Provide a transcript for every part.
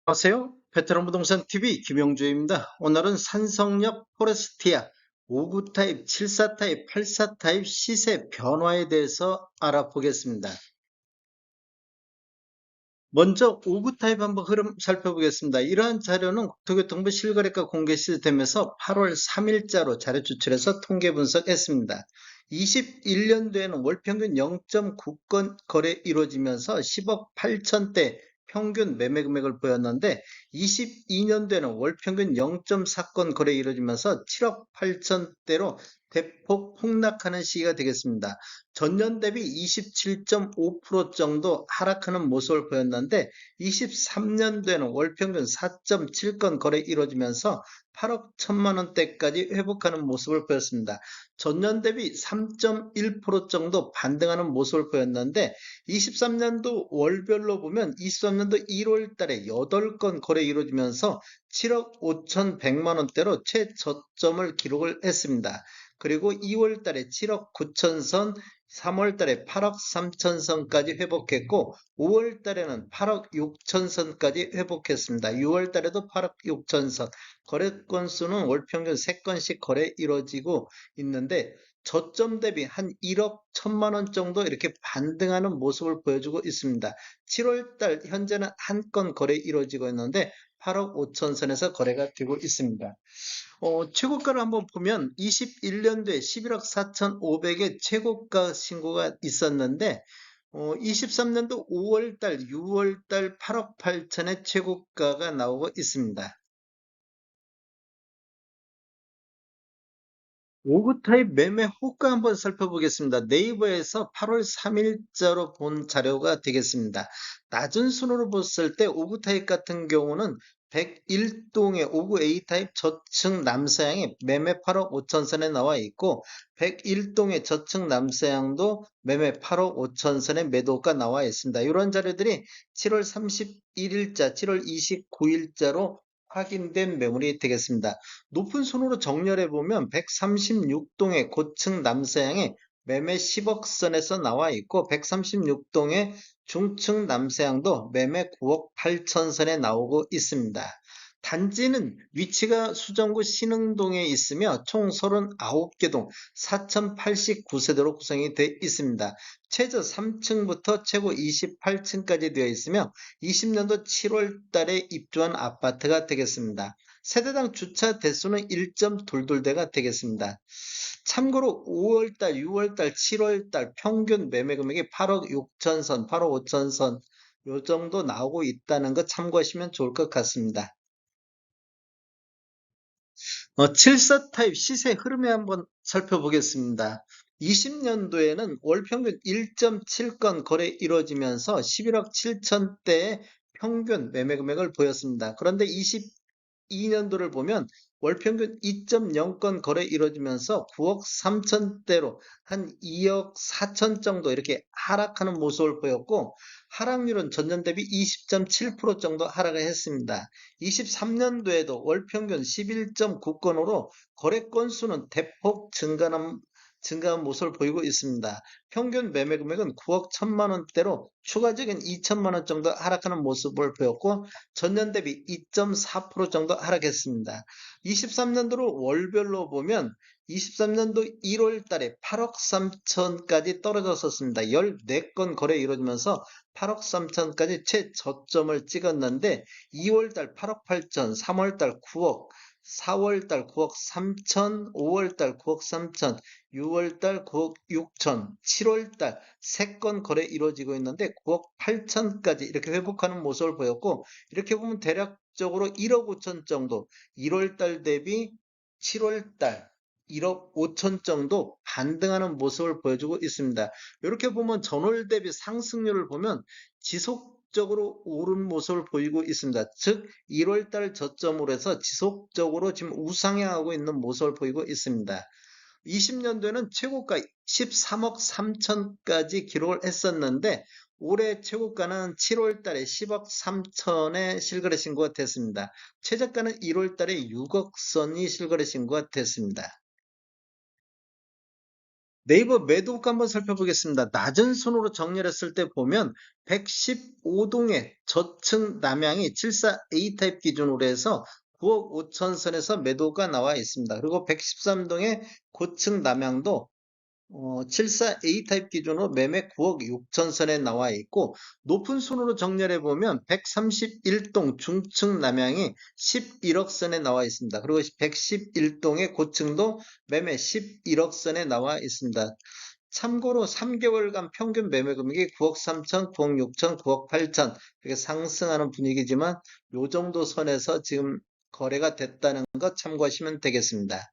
안녕하세요. 베테랑 부동산 TV 김영주입니다. 오늘은 산성역 포레스티아 5구 타입, 7사 타입, 8사 타입 시세 변화에 대해서 알아보겠습니다. 먼저 5구 타입 한번 흐름 살펴보겠습니다. 이러한 자료는 국토교통부 실거래가 공개 시스템에서 8월 3일자로 자료 추출해서 통계 분석했습니다. 21년도에는 월 평균 0.9건 거래 이루어지면서 10억 8천대 평균 매매 금액을 보였는데 22년도에는 월 평균 0.4건 거래 이루어지면서 7억 8천대로 대폭 폭락하는 시기가 되겠습니다. 전년 대비 27.5% 정도 하락하는 모습을 보였는데 23년도에는 월 평균 4.7건 거래 이루어지면서 8억 1천만 원대까지 회복하는 모습을 보였습니다. 전년 대비 3.1% 정도 반등하는 모습을 보였는데 23년도 월별로 보면 23년도 1월 달에 8건 거래 이루어지면서 7억 5천100만 원대로 최저점을 기록을 했습니다. 그리고 2월 달에 7억 9천 선, 3월 달에 8억 3천 선까지 회복했고 5월 달에는 8억 6천 선까지 회복했습니다. 6월 달에도 8억 6천 선. 거래 건수는 월 평균 3건씩 거래 이루어지고 있는데 저점 대비 한 1억 1천만 원 정도 이렇게 반등하는 모습을 보여주고 있습니다. 7월 달 현재는 한 건 거래 이루어지고 있는데 8억 5천 선에서 거래가 되고 있습니다. 최고가를 한번 보면 21년도에 11억 4,500의 최고가 신고가 있었는데 23년도 5월달, 6월달 8억 8천의 최고가가 나오고 있습니다. 5구 타입 매매 호가 한번 살펴보겠습니다. 네이버에서 8월 3일자로 본 자료가 되겠습니다. 낮은 순으로 봤을 때 5구 타입 같은 경우는 101동의 5구 A 타입 저층 남서양이 매매 8억 5천 선에 나와 있고 101동의 저층 남서양도 매매 8억 5천 선에 매도가 나와 있습니다. 이런 자료들이 7월 31일자, 7월 29일자로 확인된 매물이 되겠습니다. 높은 순으로 정렬해 보면 136동의 고층 남서양이 매매 10억 선에서 나와 있고 136동의 중층 남서양도 매매 9억 8천 선에 나오고 있습니다. 단지는 위치가 수정구 신흥동에 있으며 총 39개 동 4,089세대로 구성이 되어 있습니다. 최저 3층부터 최고 28층까지 되어 있으며 20년도 7월 달에 입주한 아파트가 되겠습니다. 세대당 주차 대수는 1.22대가 되겠습니다. 참고로 5월달, 6월달, 7월달 평균 매매 금액이 8억 6천 선, 8억 5천 선 요 정도 나오고 있다는 거 참고하시면 좋을 것 같습니다. 7사 타입 시세 흐름에 한번 살펴보겠습니다. 20년도에는 월 평균 1.7건 거래 이루어지면서 11억 7천대의 평균 매매 금액을 보였습니다. 그런데 22년도를 보면 월 평균 2.0건 거래 이루어지면서 9억 3천대로 한 2억 4천 정도 이렇게 하락하는 모습을 보였고 하락률은 전년 대비 20.7% 정도 하락을 했습니다. 23년도에도 월 평균 11.9건으로 거래 건수는 대폭 증가한 모습을 보이고 있습니다. 평균 매매 금액은 9억 1천만 원대로 추가적인 2천만 원 정도 하락하는 모습을 보였고 전년 대비 2.4% 정도 하락했습니다. 23년도로 월별로 보면 23년도 1월 달에 8억 3천까지 떨어졌었습니다. 14건 거래 이루어지면서 8억 3천까지 최저점을 찍었는데 2월 달 8억 8천, 3월 달 9억, 4월 달 9억 3천, 5월 달 9억 3천, 6월 달 9억 6천, 7월 달 3건 거래 이루어지고 있는데 9억 8천까지 이렇게 회복하는 모습을 보였고 이렇게 보면 대략적으로 1억 5천 정도 1월 달 대비 7월 달 1억 5천 정도 반등하는 모습을 보여주고 있습니다. 이렇게 보면 전월 대비 상승률을 보면 지속적으로 오른 모습을 보이고 있습니다. 즉 1월 달 저점으로 해서 지속적으로 지금 우상향하고 있는 모습을 보이고 있습니다. 20년도에는 최고가 13억 3천까지 기록을 했었는데 올해 최고가는 7월 달에 10억 3천에 실거래 신고가 됐습니다. 최저가는 1월 달에 6억 선이 실거래 신고가 됐습니다. 네이버 매도가 한번 살펴보겠습니다. 낮은 순으로 정렬했을 때 보면 115동의 저층 남향이 74A 타입 기준으로 해서 9억 5천 선에서 매도가 나와 있습니다. 그리고 113동의 고층 남향도 74A 타입 기준으로 매매 9억 6천 선에 나와 있고, 높은 순으로 정렬해 보면 131동 중층 남향이 11억 선에 나와 있습니다. 그리고 111동의 고층도 매매 11억 선에 나와 있습니다. 참고로 3개월간 평균 매매 금액이 9억 3천, 9억 6천, 9억 8천 이렇게 상승하는 분위기지만, 요 정도 선에서 지금 거래가 됐다는 것 참고하시면 되겠습니다.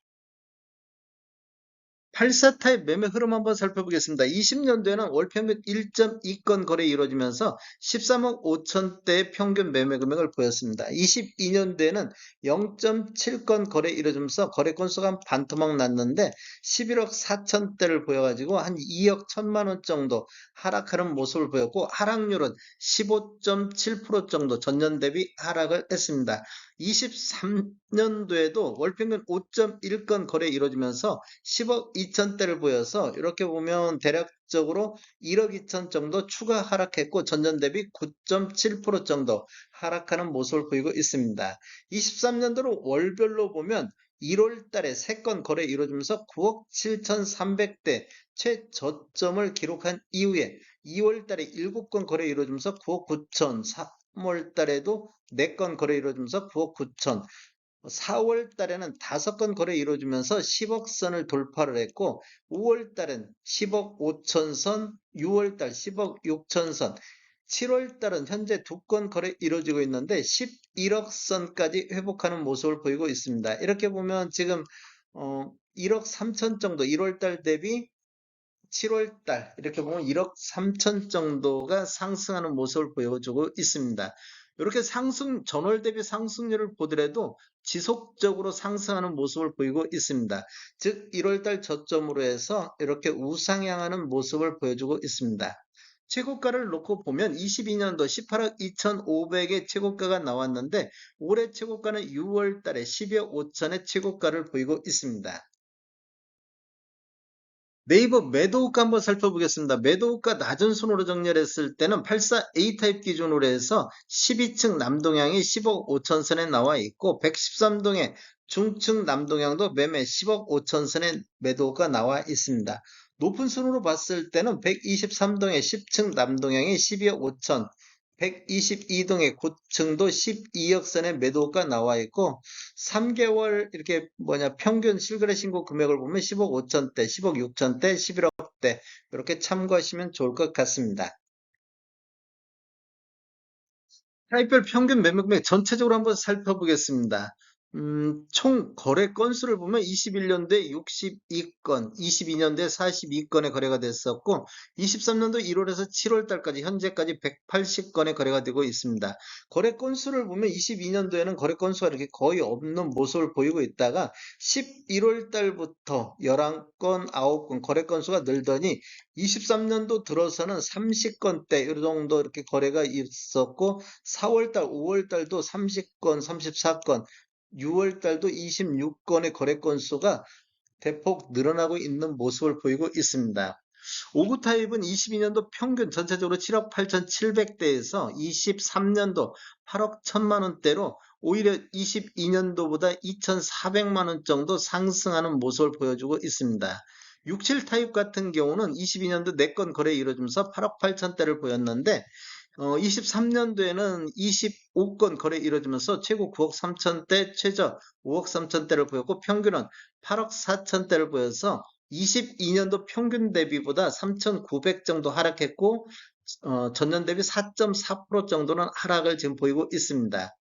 84 타입 매매 흐름 한번 살펴보겠습니다. 20년도에는 월 평균 1.2건 거래 이루어지면서 13억 5천대의 평균 매매 금액을 보였습니다. 22년도에는 0.7건 거래 이루어지면서 거래 건수가 반토막 났는데 11억 4천대를 보여가지고 한 2억 1천만 원 정도 하락하는 모습을 보였고, 하락률은 15.7% 정도 전년 대비 하락을 했습니다. 23년도에도 월평균 5.1건 거래 이루어지면서 10억 2천대를 보여서, 이렇게 보면 대략적으로 1억 2천 정도 추가 하락했고 전년 대비 9.7% 정도 하락하는 모습을 보이고 있습니다. 23년도로 월별로 보면 1월 달에 3건 거래 이루어지면서 9억 7,300대 최저점을 기록한 이후에 2월 달에 7건 거래 이루어지면서 9억 9천, 3월 달에도 4건 거래 이루어지면서 9억 9천, 4월 달에는 5건 거래 이루어지면서 10억 선을 돌파를 했고, 5월 달은 10억 5천 선, 6월 달 10억 6천 선, 7월 달은 현재 2건 거래 이루어지고 있는데 11억 선까지 회복하는 모습을 보이고 있습니다. 이렇게 보면 지금 1억 3천 정도 1월 달 대비 7월 달 이렇게 보면 1억 3천 정도가 상승하는 모습을 보여주고 있습니다. 이렇게 전월 대비 상승률을 보더라도 지속적으로 상승하는 모습을 보이고 있습니다. 즉 1월 달 저점으로 해서 이렇게 우상향하는 모습을 보여주고 있습니다. 최고가를 놓고 보면 22년도 18억 2,500의 최고가가 나왔는데, 올해 최고가는 6월 달에 12억 5천의 최고가를 보이고 있습니다. 네이버 매도가 한번 살펴보겠습니다. 매도가 낮은 순으로 정렬했을 때는 84A 타입 기준으로 해서 12층 남동향이 10억 5천 선에 나와 있고, 113동의 중층 남동향도 매매 10억 5천 선에 매도가 나와 있습니다. 높은 순으로 봤을 때는 123동의 10층 남동향이 12억 5천, 122동의 고층도 12억 선의 매도가 나와 있고, 3개월 이렇게 평균 실거래 신고 금액을 보면 10억 5천대, 10억 6천대, 11억대 이렇게 참고하시면 좋을 것 같습니다. 타입별 평균 매매 금액 전체적으로 한번 살펴보겠습니다. 총 거래 건수를 보면 21년도에 62건, 22년도에 42건의 거래가 됐었고, 23년도 1월에서 7월 달까지 현재까지 180건의 거래가 되고 있습니다. 거래 건수를 보면 22년도에는 거래 건수가 이렇게 거의 없는 모습을 보이고 있다가 11월 달부터 11건, 9건 거래 건수가 늘더니 23년도 들어서는 30건대 이 정도 이렇게 거래가 있었고, 4월달, 5월달도 30건, 34건, 6월달도 26건의 거래 건수가 대폭 늘어나고 있는 모습을 보이고 있습니다. 5구 타입은 22년도 평균 전체적으로 7억 8,700대에서 23년도 8억 1천만 원대로 오히려 22년도보다 2,400만 원 정도 상승하는 모습을 보여주고 있습니다. 67 타입 같은 경우는 22년도 4건 거래 이루어지면서 8억 8천대를 보였는데, 23년도에는 25건 거래 이루어지면서 최고 9억 3천대, 최저 5억 3천대를 보였고, 평균은 8억 4천대를 보여서 22년도 평균 대비보다 3,900 정도 하락했고, 전년 대비 4.4% 정도는 하락을 지금 보이고 있습니다.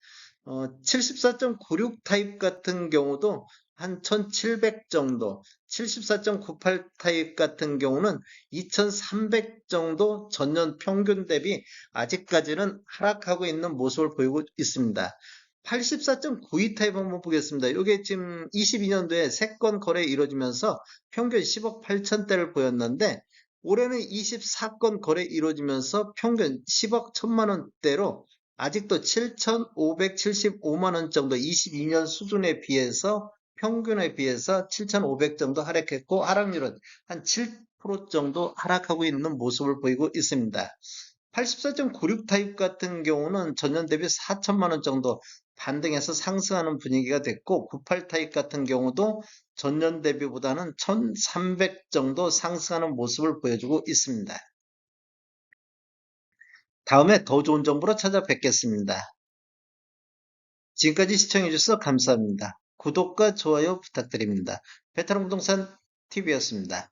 74.96 타입 같은 경우도 한 1,700 정도, 74.98 타입 같은 경우는 2,300 정도 전년 평균 대비 아직까지는 하락하고 있는 모습을 보이고 있습니다. 84.92 타입 한번 보겠습니다. 이게 지금 22년도에 3건 거래 이루어지면서 평균 10억 8천대를 보였는데, 올해는 24건 거래 이루어지면서 평균 10억 1천만 원대로 아직도 7,575만 원 정도 22년 수준에 비해서 평균에 비해서 7,500 정도 하락했고 하락률은 한 7% 정도 하락하고 있는 모습을 보이고 있습니다. 84.96 타입 같은 경우는 전년 대비 4천만 원 정도 반등해서 상승하는 분위기가 됐고 98 타입 같은 경우도 전년 대비보다는 1,300 정도 상승하는 모습을 보여주고 있습니다. 다음에 더 좋은 정보로 찾아뵙겠습니다. 지금까지 시청해주셔서 감사합니다. 구독과 좋아요 부탁드립니다. 베테랑 부동산 TV였습니다.